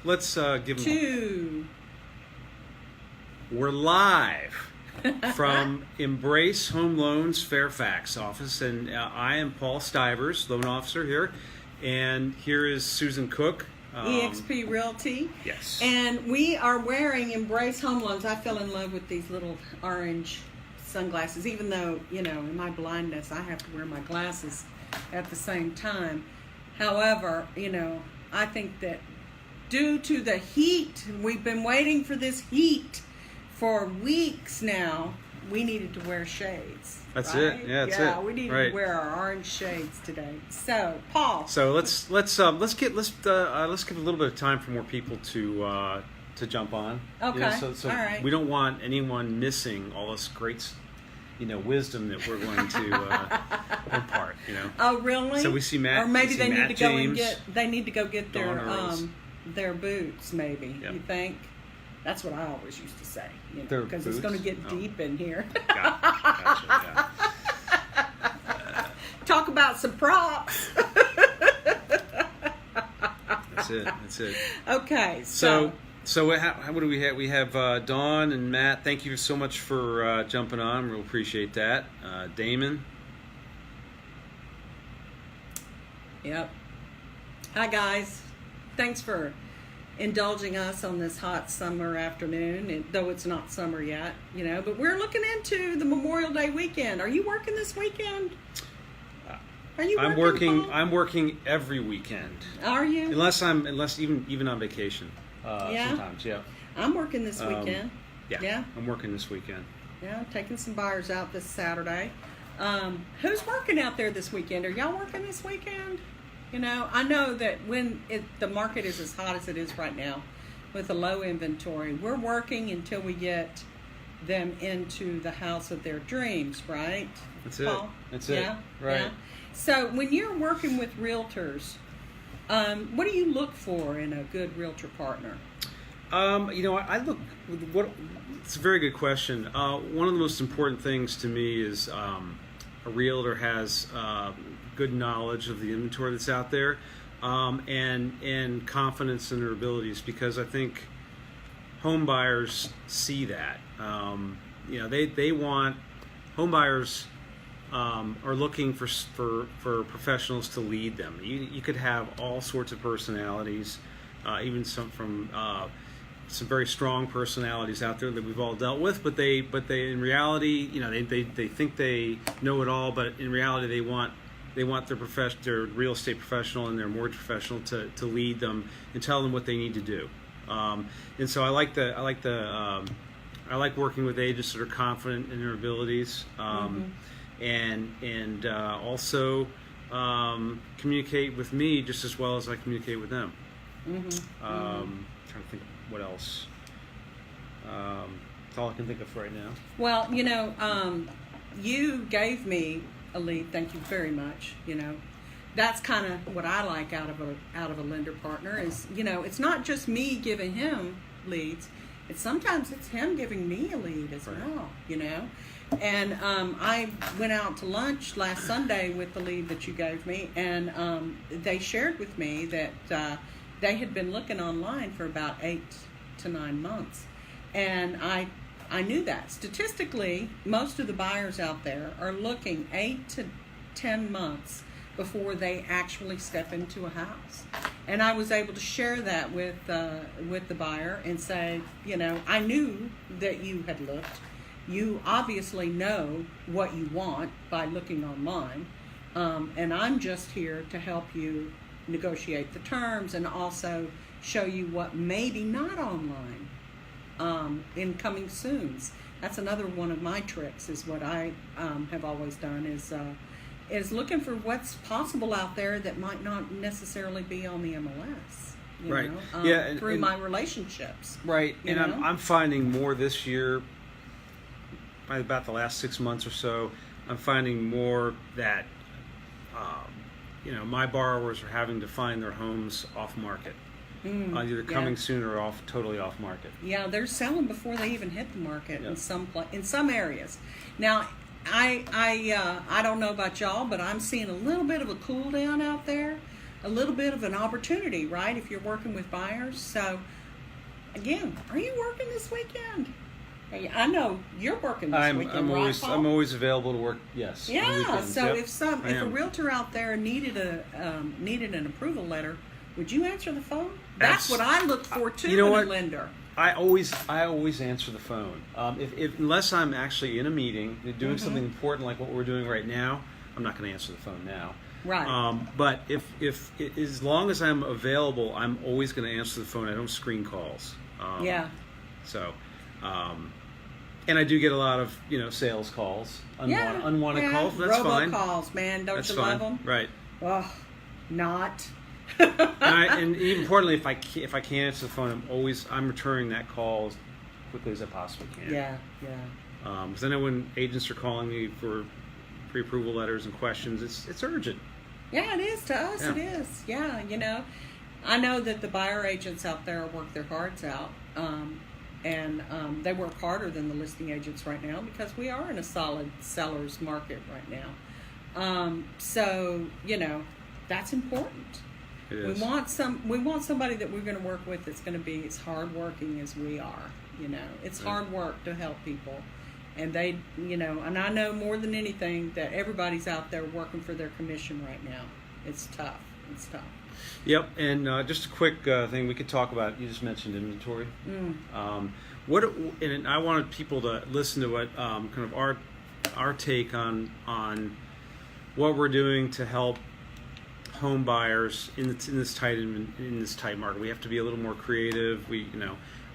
Let's give them. Two. We're live from Embrace Home Loans Fairfax office, and I am Paul Stivers, loan officer here, and here is Susan Cook. EXP Realty. Yes. And we are wearing Embrace Home Loans. I fell in love with these little orange sunglasses, even though, you know, in my blindness, I have to wear my glasses at the same time. However, you know, I think that due to the heat, we've been waiting for this heat for weeks now, we needed to wear shades. That's right? it. Yeah, that's it. Yeah, we needed to wear our orange shades today. So, Paul. So let's give a little bit of time for more people to jump on. Okay. You know, so all right. we don't want anyone missing all this great, wisdom that we're going to impart. You know. Oh, really? So we see Matt. Or maybe they need to go James, and get. They need to go get Dawn their boots. Maybe Yep. you think. That's what I always used to say. Their because it's going to get deep in here. Gotcha, yeah. Talk about some props. That's it. Okay. So what do we have? We have Dawn and Matt. Thank you so much for jumping on. We'll appreciate that. Damon. Yep. Hi, guys. Thanks for indulging us on this hot summer afternoon, though it's not summer yet, but we're looking into the Memorial Day weekend. Are you working this weekend? Are you working? I'm working every weekend. Are you? Unless even on vacation. Sometimes, yeah. I'm working this weekend. Yeah. I'm working this weekend. Yeah, taking some buyers out this Saturday. Who's working out there this weekend? Are y'all working this weekend? I know that when the market is as hot as it is right now with a low inventory, we're working until we get them into the house of their dreams, right? That's Paul? it. That's it. Yeah? Right. Yeah. So when you're working with realtors, what do you look for in a good realtor partner? I look. It's a very good question. One of the most important things to me is a realtor has good knowledge of the inventory that's out there, and confidence in their abilities, because I think home buyers see that. They want home buyers are looking for professionals to lead them. You could have all sorts of personalities, even some some very strong personalities out there that we've all dealt with, but they in reality, they think they know it all, but in reality they want their real estate professional and their mortgage professional to lead them and tell them what they need to do. And so I like working with agents that are confident in their abilities, and also communicate with me just as well as I communicate with them. Trying to think what else. That's all I can think of for right now. Well, you gave me a lead. Thank you very much. That's kind of what I like out of a lender partner is, it's not just me giving him leads. Sometimes it's him giving me a lead as well. And I went out to lunch last Sunday with the lead that you gave me, and they shared with me that they had been looking online for about 8 to 9 months, and I knew that statistically most of the buyers out there are looking 8 to 10 months before they actually step into a house. And I was able to share that with the buyer and say, I knew that you had looked. You obviously know what you want by looking online, and I'm just here to help you negotiate the terms and also show you what may be not online in coming soons. That's another one of my tricks, is what I have always done is looking for what's possible out there that might not necessarily be on the MLS. Through my relationships. Right, and I'm finding more this year, probably about the last 6 months or so, I'm finding more that my borrowers are having to find their homes off market, either coming soon or totally off market. Yeah, they're selling before they even hit the market in some areas. Now, I don't know about y'all, but I'm seeing a little bit of a cool down out there. a little bit of an opportunity, right? If you're working with buyers. So, again, are you working this weekend? I know you're working this weekend, I'm right, always Paul? I'm always available to work. Yes. on Yeah. weekends. So Yep, if I a am. realtor out there needed an approval letter, would you answer the phone? That's what I look for too You know in what? a lender. I always answer the phone. If unless I'm actually in a meeting doing something important like what we're doing right now, I'm not going to answer the phone now. Right. But if as long as I'm available, I'm always going to answer the phone. I don't screen calls. Yeah. So, and I do get a lot of sales calls, unwanted calls. That's fine. Robocalls, man. Don't That's you fine. love them? Right. Oh, not. And even importantly, if I can't answer the phone, I'm returning that call as quickly as I possibly can. Yeah. Because I know when agents are calling me for pre-approval letters and questions, it's urgent. Yeah, it is to us. Yeah. It is. Yeah, I know that the buyer agents out there work their hearts out, and they work harder than the listing agents right now because we are in a solid seller's market right now. So that's important. It is. We want somebody that we're going to work with that's going to be as hardworking as we are. It's hard work to help people, and they, and I know more than anything that everybody's out there working for their commission right now. It's tough. Yep. And just a quick thing we could talk about. You just mentioned inventory. And I wanted people to listen to what kind of our take on what we're doing to help home buyers in this tight market. We have to be a little more creative.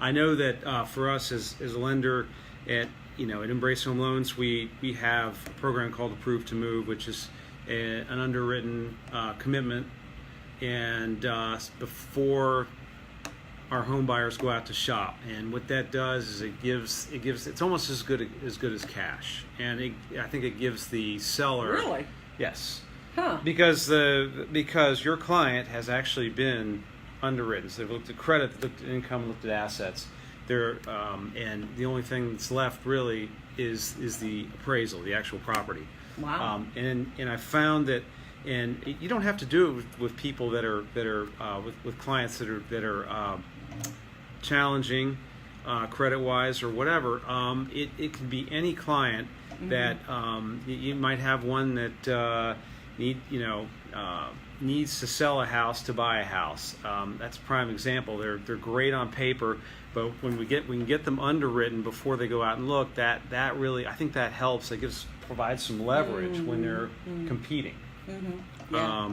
I know that for us as a lender at Embrace Home Loans, we have a program called Approved to Move, which is an underwritten commitment, and before our home buyers go out to shop, and what that does is it gives it's almost as good as cash, and I think it gives the seller. Really? Yes. Huh. Because your client has actually been underwritten. So they've looked at credit, they've looked at income, looked at assets. And the only thing that's left really is the appraisal, the actual property. Wow. And I found that, and you don't have to do it with people that are with clients that are challenging credit wise or whatever. It can be any client that you might have one that. Needs to sell a house to buy a house. That's a prime example. They're great on paper, but when we can get them underwritten before they go out and look, that really, I think that helps. It provides some leverage when they're competing. Yeah.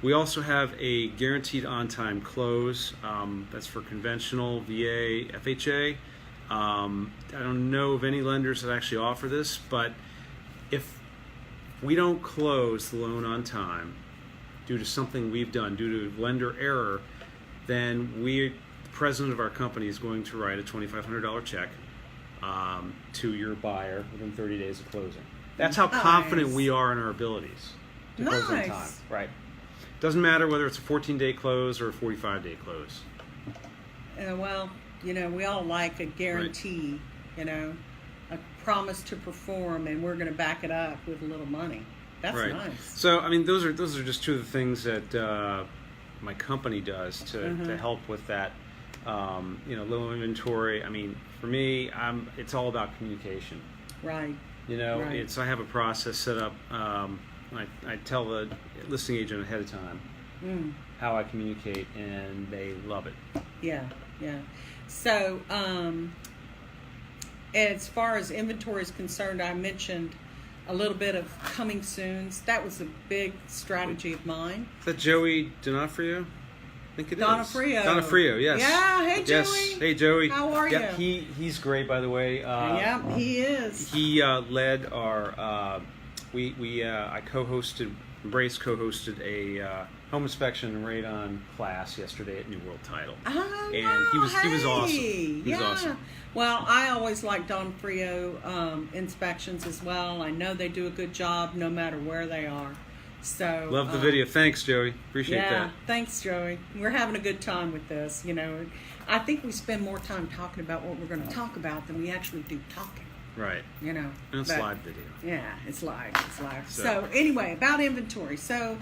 We also have a guaranteed on-time close. That's for conventional, VA, FHA. I don't know of any lenders that actually offer this, but if we don't close the loan on time due to something we've done, due to lender error, then the president of our company is going to write a $2,500 check to your buyer within 30 days of closing. That's how confident we are in our abilities to close on time. Right. Doesn't matter whether it's a 14-day close or a 45-day close. Well, we all like a guarantee, a promise to perform, and we're going to back it up with a little money. That's nice. So, those are just two of the things that my company does to help with that, low inventory. For me, it's all about communication. Right. I have a process set up. I tell the listing agent ahead of time how I communicate, and they love it. Yeah. So, as far as inventory is concerned, I mentioned a little bit of coming soons. That was a big strategy of mine. Is that Joey Donofrio? I think it is. Donofrio, yes. Yeah, hey Joey. Yes. Hey Joey. How are you? He's great, by the way. Yeah, he is. He led our. I co-hosted. Embrace co-hosted a home inspection and radon class yesterday at New World Title. Oh, and he was awesome. He was yeah. awesome. Well, I always like Don Frio inspections as well. I know they do a good job no matter where they are. So love the video. Thanks, Joey. Appreciate that. Yeah, thanks, Joey. We're having a good time with this. I think we spend more time talking about what we're going to talk about than we actually do talking. Right. And it's live video. Yeah, it's live. So anyway, about inventory. So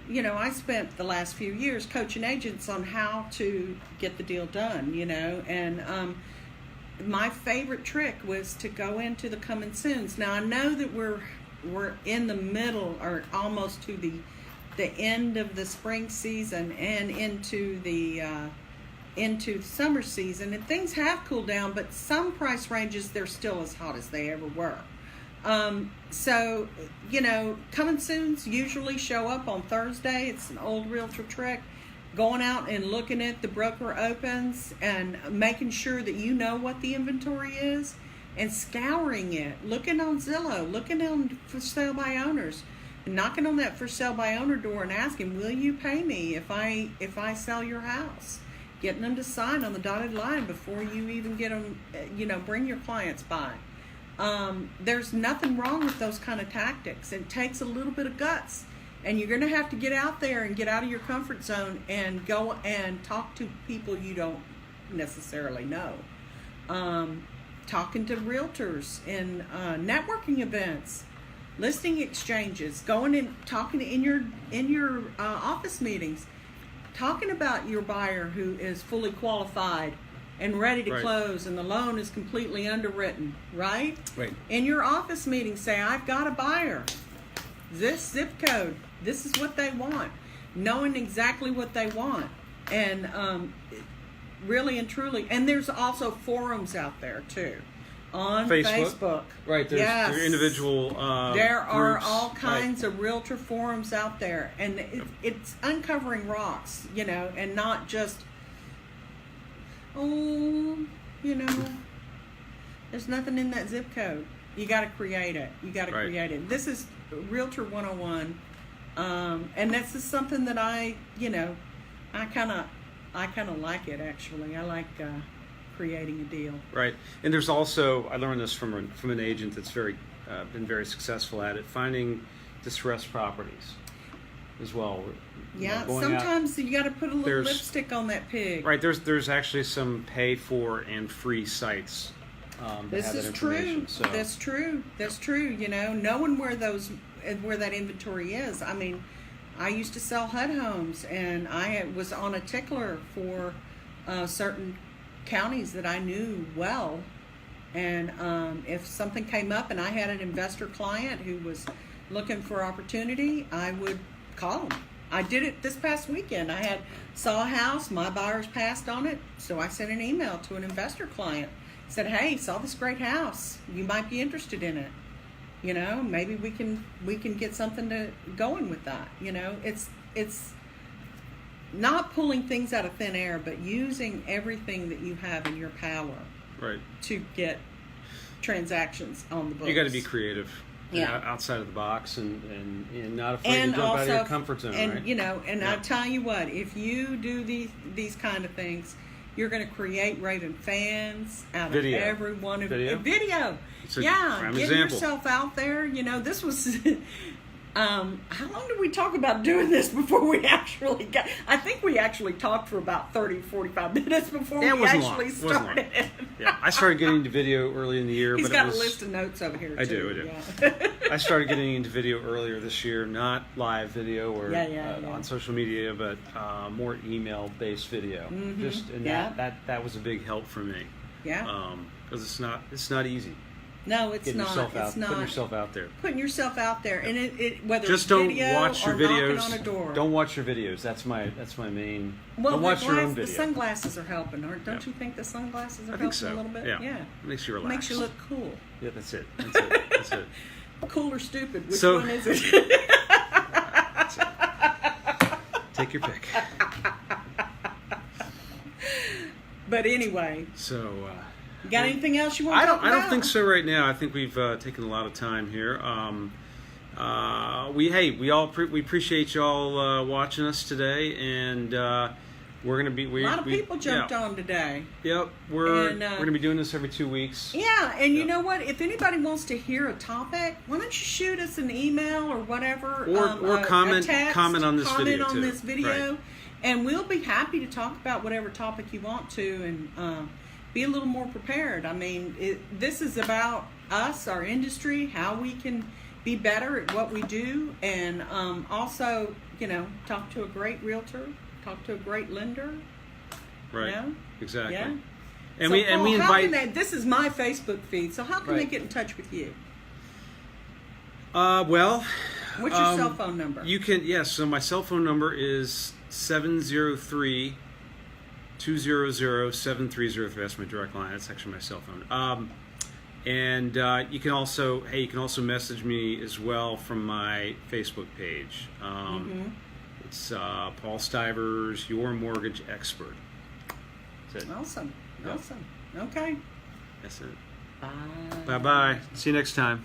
you know, I spent the last few years coaching agents on how to get the deal done, you know, and my favorite trick was to go into the coming soons. Now I know that we're in the middle or almost to the end of the spring season and into the summer season, and things have cooled down, but some price ranges they're still as hot as they ever were. So, you know, coming soons usually show up on Thursday. It's an old realtor trick. Going out and looking at the broker opens and making sure that you know what the inventory is and scouring it. Looking on Zillow, looking on for sale by owners, and knocking on that for sale by owner door and asking, will you pay me if I sell your house? Getting them to sign on the dotted line before you even get them, you know, bring your clients by. There's nothing wrong with those kind of tactics. It takes a little bit of guts, and you're going to have to get out there and get out of your comfort zone and go and talk to people you don't necessarily know. Talking to realtors in networking events, listing exchanges, going and talking in your office meetings, talking about your buyer who is fully qualified and ready to Right. close, and the loan is completely underwritten, right? Right. In your office meeting, say, I've got a buyer. This zip code, this is what they want. Knowing exactly what they want. And really and truly, and there's also forums out there too. On Facebook. Right, there are individual there are groups. all kinds of realtor forums out there, and it's uncovering rocks, you know, and not just, oh, you know, there's nothing in that zip code. You got to create it. You got to Right. create it. This is Realtor 101, and this is something that I kind of like it, actually. I like creating a deal. Right, and there's also, I learned this from an agent that's been very successful at it, finding distressed properties as well. Yeah, Going out- sometimes you got to put a little There's- lipstick on that pig. Right, there's actually some pay for and free sites. That This have that is true. information. So That's true. That's true. You know, knowing where that inventory is. I mean, I used to sell HUD homes, and I was on a tickler for certain counties that I knew well. And if something came up and I had an investor client who was looking for opportunity, I would call them. I did it this past weekend. I saw a house, my buyers passed on it, so I sent an email to an investor client. Said, hey, saw this great house. You might be interested in it. You know, maybe we can get something going with that. You know, it's not pulling things out of thin air, but using everything that you have in your power, right, to get transactions on the books. you got to be creative. Yeah. Outside of the box and not afraid to jump out of your comfort zone, and right? you know, and Yeah. I tell you what, if you do these kind of things, you're going to create raving fans out Video. of every one of Video? Video. It's a Yeah, prime getting example. yourself out there. You know, this was. How long did we talk about doing this before we actually got? I think we actually talked for about 30, 45 minutes before Yeah, it we wasn't long. actually It wasn't long. started. Yeah, I started getting into video early in the year, He's but got it was, a list of notes over here. I too. do. Yeah. I started getting into video earlier this year, not live video or Yeah. on social media, but more email-based video. And Yeah. that was a big help for me. Yeah. Because it's not easy. No, it's Getting not. yourself out, It's not. putting yourself out there. Putting yourself out there, and it whether Just it's don't video watch your or videos. knocking on a door. Don't watch your videos. That's my main. Well, don't watch your own the video. sunglasses are helping, aren't? Don't Yeah. you think the sunglasses are I helping think so. a little bit? Yeah. Makes you relax. Makes you look cool. Yeah, that's it. That's it. Cool or stupid? Which So- one is it? Take your pick. But anyway, So. you got anything else you want I to don't. talk I about? don't think so right now. I think we've taken a lot of time here. We appreciate y'all watching us today, and we're gonna be. A lot of people jumped on today. Yep, we're And, gonna be doing this every 2 weeks. Yeah, and you Yeah. know what? If anybody wants to hear a topic, why don't you shoot us an email or whatever, Or a comment text, comment on this video on too. this video, Right. and we'll be happy to talk about whatever topic you want to, and be a little more prepared. I mean, this is about us, our industry, how we can be better at what we do, and also, talk to a great realtor, talk to a great lender. Right. Yeah. Exactly. Yeah. And So, we Paul, invite. how can this is my Facebook feed, so how can they Right. get in touch with you? Well, What's your cell phone number? You can, yes. So my cell phone number is 703-200-7303. That's my direct line. That's actually my cell phone. And you can also message me as well from my Facebook page. It's Paul Stivers, your mortgage expert. That's it. Awesome. Yep. Awesome. Okay. That's it. Bye. Bye bye. See you next time.